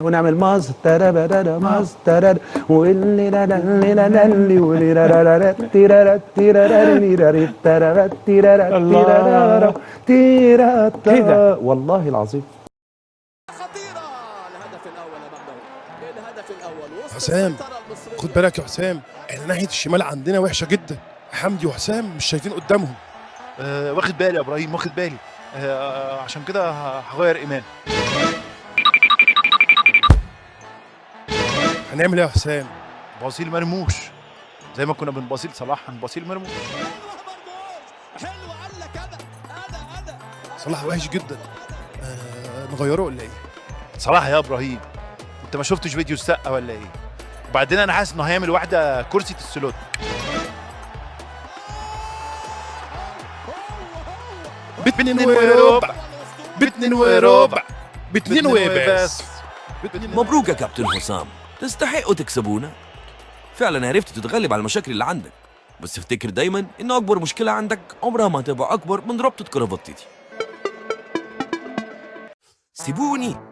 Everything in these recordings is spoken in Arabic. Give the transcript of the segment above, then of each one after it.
ونعمل ماستر بدل ماستر واللي لا لا لا لا اللي واللي لا لا لا تيرا تيرا تيرا تيرا تيرا تيرا والله العظيم خطيرة. الهدف الأول بعده الهدف الأول حسام خد بالك يا حسام، احنا ناحية الشمال عندنا وحشة جدا. حمدي وحسام مش شايفين قدامهم. واخد بالي يا ابراهيم، واخد بالي. عشان كده هغير ايمان. هنعمل ايه يا حسام؟ بصيل مرموش زي ما كنا بنبصيل صلاح، هنبصيل مرموش. حلو قال لك أنا صلاح وحش جدا. نغيره ولا ايه؟ صلاح يا ابراهيم، انت ما شفتش فيديو السقه ولا ايه؟ وبعدين انا حاسس انه هيعمل واحده كرسي السلوت. باتنين وربع باتنين وربع باتنين وبس. مبروك يا كابتن حسام، تستحقوا تكسبونا. فعلا عرفت تتغلب على المشاكل اللي عندك، بس افتكر دايما ان اكبر مشكلة عندك عمرها ما هتبقى اكبر من ربطة كرافتتي.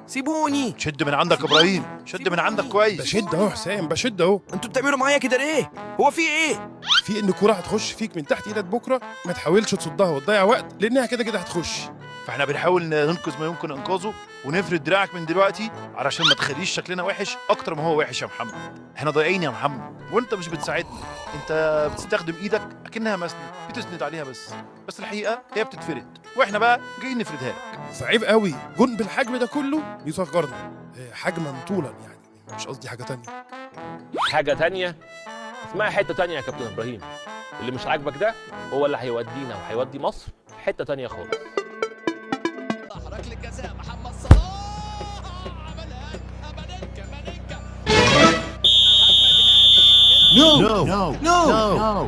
سيبوني شد من عندك يا ابراهيم، شد من عندك كويس. بشد اهو حسام، بشد اهو. انتوا بتعملوا معايا كده ليه؟ هو في ايه؟ في ان كرة هتخش فيك من تحت ايدك بكره، ما تحاولش تصدها وتضيع وقت لانها كده كده هتخش. فاحنا بنحاول ننقذ ما يمكن انقاذه ونفرد دراعك من دلوقتي علشان ما تخليش شكلنا وحش اكتر ما هو وحش يا محمد. احنا ضايعين يا محمد وانت مش بتساعدنا، انت بتستخدم ايدك اكنها مسند، بتسند عليها بس الحقيقه هي بتتفرد، واحنا بقى جايين نفردها لك. صعيب قوي جون بالحجم ده كله يصغرنا حجما طولا، يعني مش قصدي حاجه تانية. حاجة تانية اسمها حتة تانية يا كابتن إبراهيم. اللي مش عاجبك ده هو اللي هيودينا وهيودي مصر في حتة تانية خالص. ركلة جزاء محمد صلاح عملها مانينكا نو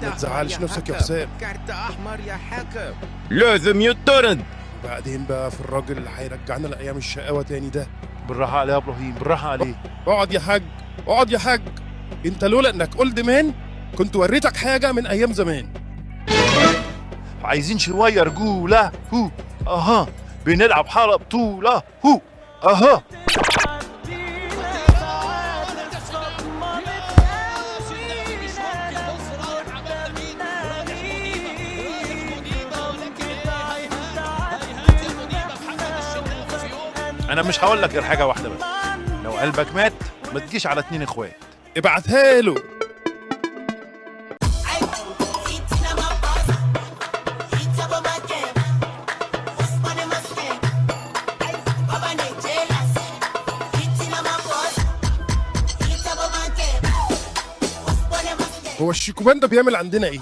ما تزعلش نفسك يا حسام، كارت احمر يا حكم. لازم يطرد. وبعدين بقى في الراجل اللي هيرجعنا لايام الشقاوه تاني ده. بالراحه عليه يا ابراهيم، بالراحه عليه. اقعد يا حاج، اقعد يا حاج. انت لولا انك اولد مان كنت وريتك حاجه من ايام زمان. عايزين شويه رجوله. هو اها بنلعب حاله بطوله. هو اها انا مش هقول لك غير حاجه واحده بس، لو قلبك مات ما تجيش على اتنين اخوات. ابعتها له. هو الشيكوبان ده بيعمل عندنا ايه؟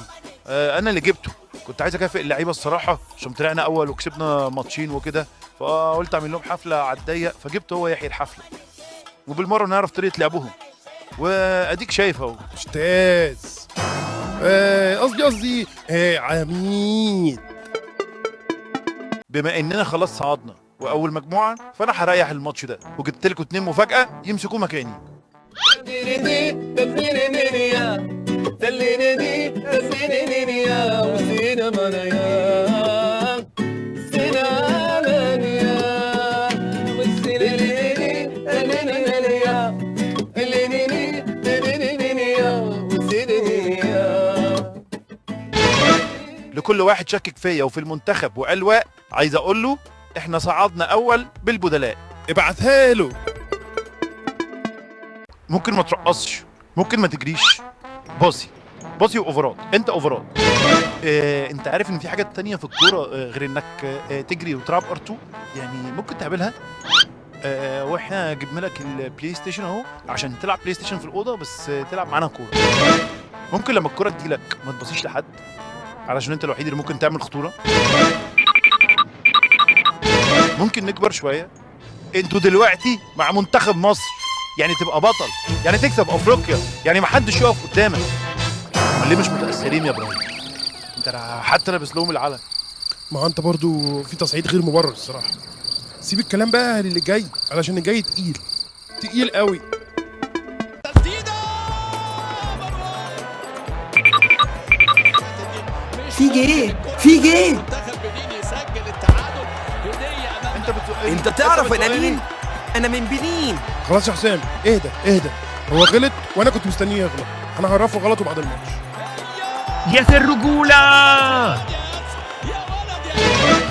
انا اللي جبته، كنت عايز اكافئ اللعيبه الصراحه عشان طلعنا اول وكسبنا ماتشين وكده، فقلت اعمل لهم حفله على الضيق، فجبت هو يحيي الحفله وبالمره نعرف طريقه لعبهم، واديك شايف اهو. استاذ قصدي عميد. بما اننا خلاص صعدنا واول مجموعه، فانا هريح الماتش ده وجبت لكم 2 مفاجاه يمسكوا مكاني. لكل واحد شكك فيا وفي المنتخب وقال عايز اقول له احنا صعدنا اول بالبدلاء. ابعتها له. ممكن ما ترقصش، ممكن ما تجريش، باصي واوفرات. انت اوفرات. انت عارف ان في حاجات تانية في الكوره غير انك تجري وتلعب ار2، يعني ممكن تعملها. واحنا جبنا لك البلاي ستيشن اهو عشان تلعب بلاي ستيشن في الاوضه، بس تلعب معانا كوره. ممكن لما الكوره تجيلك ما تبصيش لحد علشان انت الوحيد اللي ممكن تعمل خطوره. ممكن نكبر شويه، انتوا دلوقتي مع منتخب مصر، يعني تبقى بطل، يعني تكسب افريقيا، يعني ما حدش يقف قدامك. ليه مش متاثرين يا ابراهيم؟ انت حتى لابس لهم العلم. ما هو انت برضو في تصعيد غير مبرر الصراحه. سيب الكلام بقى للي جاي علشان اللي جاي تقيل قوي. في جيم. منتخب بنين يسجل التعادل. هديه انت تعرف انا مين؟ أنا من بنين. خلاص يا حسام، اهدى اهدى. هو غلط وانا كنت مستنيه يغلط. انا هعرفه غلطه بعد الماتش. يا الرجولة.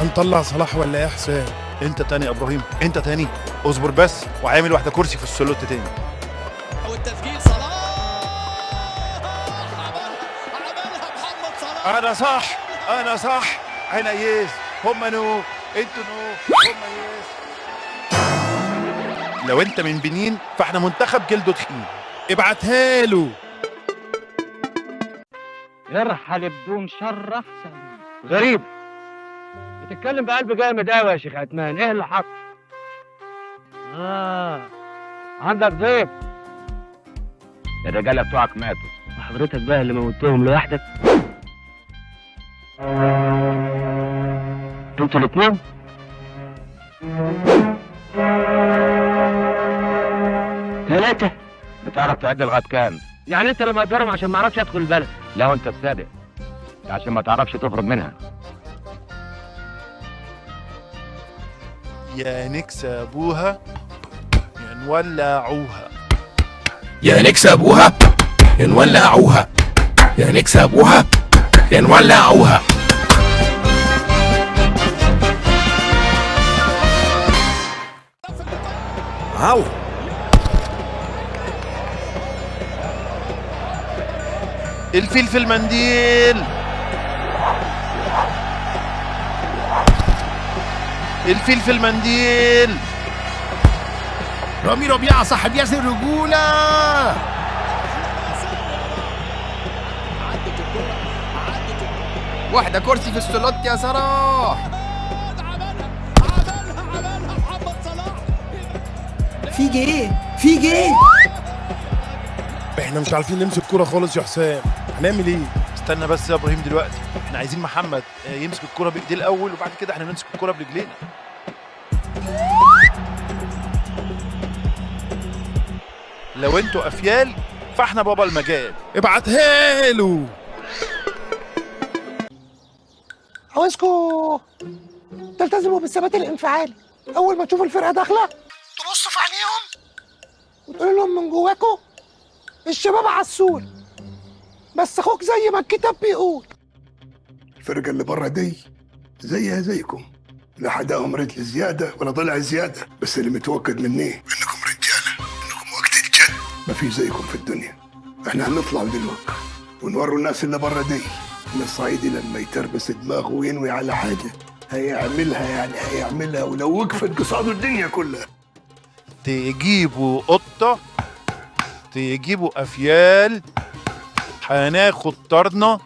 هنطلع صلاح ولا ايه يا حسام؟ انت تاني يا ابراهيم، انت تاني. اصبر بس، وعامل واحده كرسي في السلوت تاني. والتسجيل صلاح عملها محمد صلاح. انا صح، انا صح. انا يس، هم نو، انتوا نو، هم يس. لو انت من بنين فاحنا منتخب جلده تخين. ابعتها له. يرحل بدون شر احسن. غريب بتتكلم بقلب جامد قوي يا شيخ عثمان، ايه اللي حصل؟ عندك ضيف. الرجاله بتوعك ماتوا وحضرتك بقى اللي موتهم لوحدك. انتوا الاثنين؟ ثلاثة. بتعرف تعد لغايه كام؟ يعني انت لما تجرم عشان ما اعرفش ادخل البلد؟ لا وانت الصادق عشان ما تعرفش تخرج منها. يا نكسبوها يا نولعوها. يا نكسبوها يا نولعوها. يا نكسبوها يا نولعوها. عو الفيل في المنديل. الفيل في المنديل. رامي ربيعة صاحب ياسر رجولة. واحدة كرسي في السلوت يا صلاح. عملها محمد صلاح. في جيه، في جيه. احنا مش عارفين نمسك كوره خالص يا حسام، هنعمل ايه؟ استنى بس يا ابراهيم، دلوقتي احنا عايزين محمد يمسك الكرة بايديه الاول، وبعد كده احنا نمسك الكرة برجلينا. لو انتوا افيال فاحنا بابا المجال. ابعتها له. عاوزكوا تلتزموا بالثبات الانفعالي. اول ما تشوفوا الفرقه داخله تبصوا في عينيهم وتقولوا لهم من جواكوا الشباب عسول، بس اخوك زي ما الكتاب بيقول. الفرقة اللي بره دي زيها زيكم، لا حداهم رجل زيادة ولا ضلع زيادة، بس اللي متوكد مني انكم رجالة، انكم وقت الجد ما في زيكم في الدنيا. احنا هنطلع دلوقتي ونوروا الناس اللي بره دي ان الصعيدي لما يتربس دماغه وينوي على حاجة هيعملها، يعني هيعملها ولو وقفت قصاده الدنيا كلها. تجيبوا قطة، تجيبوا افيال، هناخد طرنا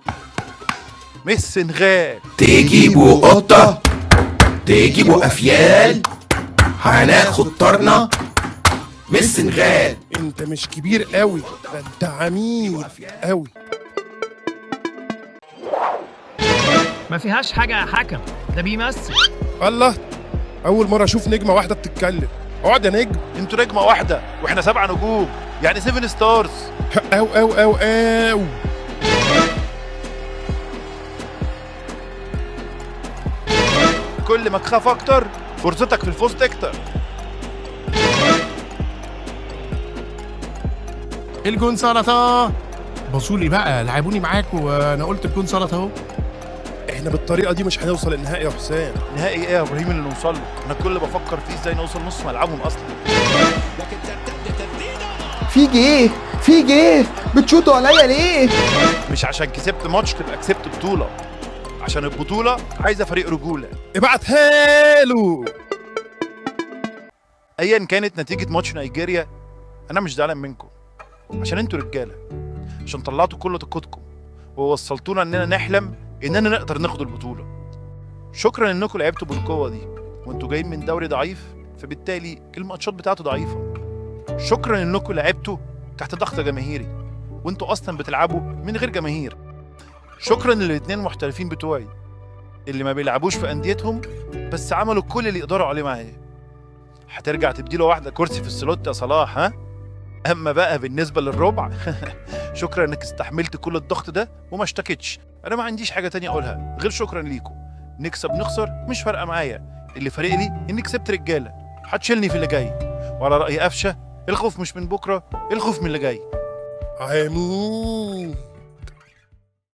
مش سنغال. تجيبوا قطة، تجيبوا أفيال، هناخد طرنا من السنغال. انت مش كبير قوي، ده انت عميد قوي. ما فيهاش حاجة يا حكم، ده بيمثل. الله، اول مره اشوف نجمه واحده بتتكلم. اقعد يا نجم. انتوا نجمة واحدة واحنا 7 نجوم، يعني 7 ستارز. او او او او كل ما تخاف اكتر فرصتك في الفوز تكتر. الجون سلطة. بصولي بقى، لعبوني معاكوا وانا قلت الجون سلطة اهو. احنا بالطريقه دي مش هنوصل النهائي يا حسام. نهائي ايه يا ابراهيم اللي نوصل له؟ انا كل بفكر فيه ازاي نوصل نص ملعبهم اصلا. لكن ترتد تسديده. في جيه، في جيه. بتشوطوا عليا ليه؟ مش عشان كسبت ماتش تبقى كسبت بطولة، عشان البطولة عايزة فريق رجولة. ابعتها له. ايا كانت نتيجة ماتش نيجيريا انا مش زعلان منكم، عشان انتوا رجالة، عشان طلعتوا كل طاقتكم ووصلتونا اننا نحلم اننا نقدر ناخد البطولة. شكرا انكم لعبتوا بالقوة دي وانتوا جايين من دوري ضعيف، فبالتالي الماتشات بتاعته ضعيفة. شكرا انكم لعبتوا تحت ضغط جماهيري وانتوا اصلا بتلعبوا من غير جماهير. شكرا للاتنين محترفين بتوعي اللي ما بيلعبوش في انديتهم بس عملوا كل اللي يقدروا عليه معايا. هترجع تديله واحدة كرسي في السلوت يا صلاح، ها؟ اما بقى بالنسبة للربع شكرا انك استحملت كل الضغط ده وما اشتكتش. انا ما عنديش حاجة تانية اقولها غير شكرا ليكم. نكسب نخسر مش فارقة معايا، اللي فارق لي اني كسبت رجالة هتشيلني في اللي جاي. وعلى رأي قفشة الخوف مش من بكرة، الخوف من اللي جاي. امين.